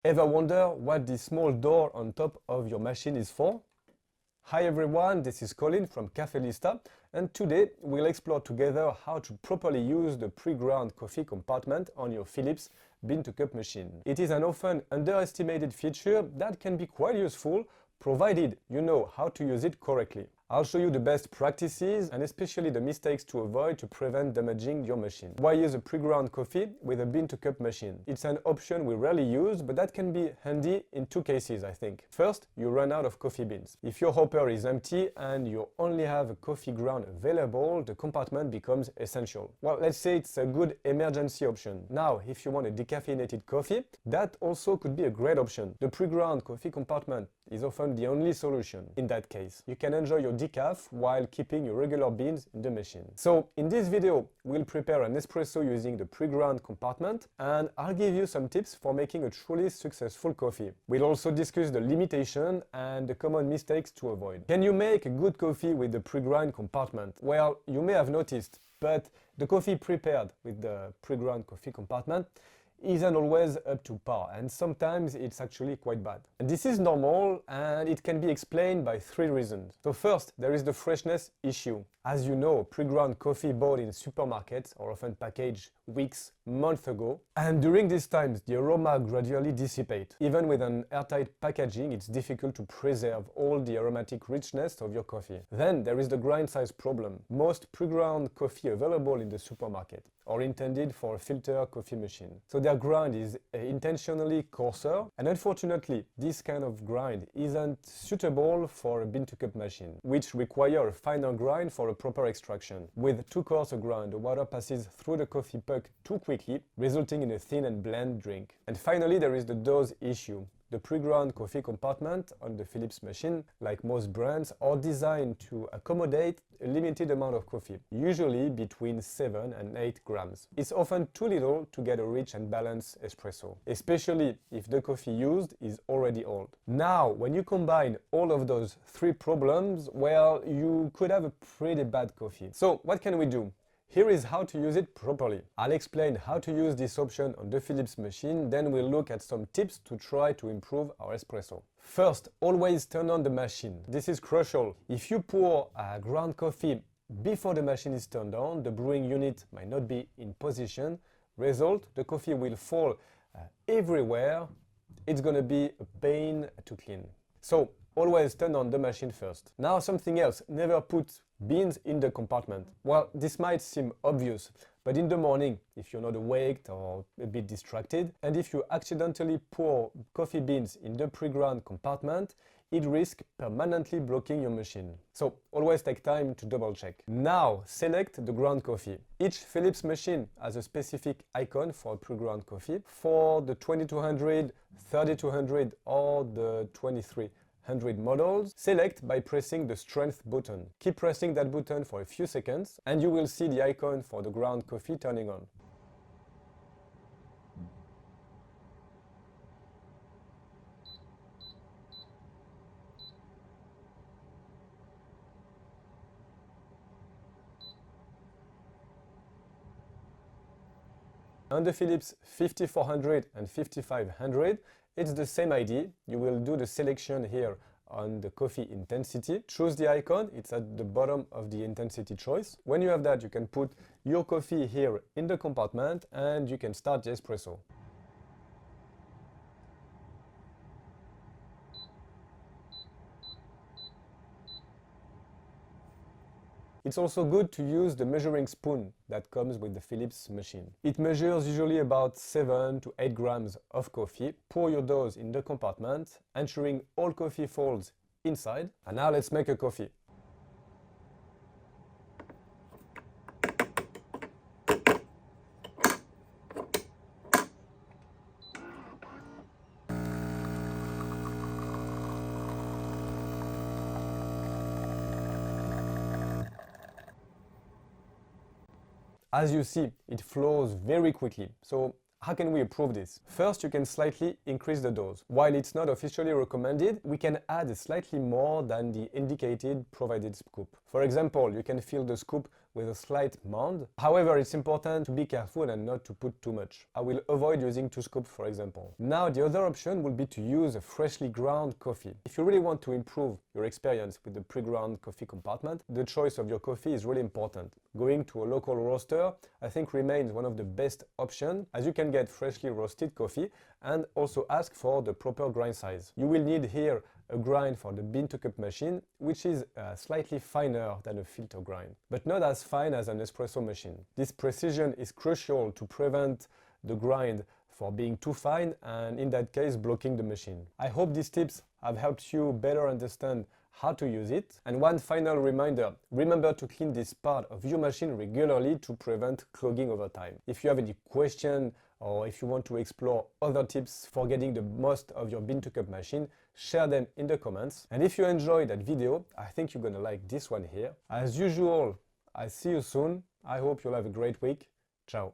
Ever wonder what this small door on top of your machine is for? Hi everyone, this is Colin from Cafe Lista, and today we'll explore together how to properly use the pre-ground coffee compartment on your Philips bean-to-cup machine. It is an often underestimated feature that can be quite useful, provided you know how to use it correctly. I'll show you the best practices and especially the mistakes to avoid to prevent damaging your machine. Why use a pre-ground coffee with a bean-to-cup machine? It's an option we rarely use, but that can be handy in two cases, I think. First, you run out of coffee beans. If your hopper is empty and you only have a coffee ground available, the compartment becomes essential. Well, let's say it's a good emergency option. Now, if you want a decaffeinated coffee, that also could be a great option. The pre-ground coffee compartment is often the only solution. In that case, you can enjoy your decaf while keeping your regular beans in the machine. So in this video, we'll prepare an espresso using the pre-ground compartment, and I'll give you some tips for making a truly successful coffee. We'll also discuss the limitation and the common mistakes to avoid. Can you make a good coffee with the pre-grind compartment? Well, you may have noticed, but the coffee prepared with the pre-ground coffee compartment isn't always up to par, and sometimes it's actually quite bad. And this is normal, and it can be explained by three reasons. So first, there is the freshness issue. As you know, pre-ground coffee bought in supermarkets are often packaged weeks, months ago, and during these times the aroma gradually dissipates. Even with an airtight packaging, it's difficult to preserve all the aromatic richness of your coffee. Then there is the grind size problem. Most pre-ground coffee available in the supermarket are intended for a filter coffee machine. So their grind is intentionally coarser, and unfortunately this kind of grind isn't suitable for a bean-to-cup machine, which require a finer grind for a proper extraction. With too coarse a grind, the water passes through the coffee puck too quickly, resulting in a thin and bland drink. And finally, there is the dose issue. The pre-ground coffee compartment on the Philips machine, like most brands, are designed to accommodate a limited amount of coffee, usually between 7 and 8 grams. It's often too little to get a rich and balanced espresso, especially if the coffee used is already old. Now, when you combine all of those three problems, well, you could have a pretty bad coffee. So what can we do? Here is how to use it properly. I'll explain how to use this option on the Philips machine, then we'll look at some tips to try to improve our espresso. First, always turn on the machine. This is crucial. If you pour ground coffee before the machine is turned on, the brewing unit might not be in position. Result, the coffee will fall everywhere. It's gonna be a pain to clean. So, always turn on the machine first. Now something else, never put beans in the compartment. Well, this might seem obvious, but in the morning, if you're not awake or a bit distracted, and if you accidentally pour coffee beans in the pre-ground compartment, it risks permanently blocking your machine. So always take time to double check. Now select the ground coffee. Each Philips machine has a specific icon for pre-ground coffee. For the 2200, 3200 or the 2300 models, select by pressing the strength button. Keep pressing that button for a few seconds and you will see the icon for the ground coffee turning on. On the Philips 5400 and 5500, it's the same idea. You will do the selection here on the coffee intensity. Choose the icon, it's at the bottom of the intensity choice. When you have that, you can put your coffee here in the compartment and you can start the espresso. It's also good to use the measuring spoon that comes with the Philips machine. It measures usually about 7 to 8 grams of coffee. Pour your dose in the compartment, ensuring all coffee falls inside. And now let's make a coffee. As you see, it flows very quickly. So how can we improve this? First, you can slightly increase the dose. While it's not officially recommended, we can add slightly more than the indicated provided scoop. For example, you can fill the scoop with a slight mound. However, it's important to be careful and not to put too much. I will avoid using 2 scoops, for example. Now, the other option will be to use a freshly ground coffee. If you really want to improve your experience with the pre-ground coffee compartment, the choice of your coffee is really important. Going to a local roaster, I think, remains one of the best options, as you can get freshly roasted coffee and also ask for the proper grind size. You will need here a grind for the bean-to-cup machine, which is slightly finer than a filter grind, but not as fine as an espresso machine. This precision is crucial to prevent the grind for being too fine and, in that case, blocking the machine. I hope these tips have helped you better understand how to use it. And one final reminder, remember to clean this part of your machine regularly to prevent clogging over time. If you have any question or if you want to explore other tips for getting the most of your bean-to-cup machine, share them in the comments. And if you enjoyed that video, I think you're gonna like this one here. As usual, I'll see you soon. I hope you'll have a great week. Ciao.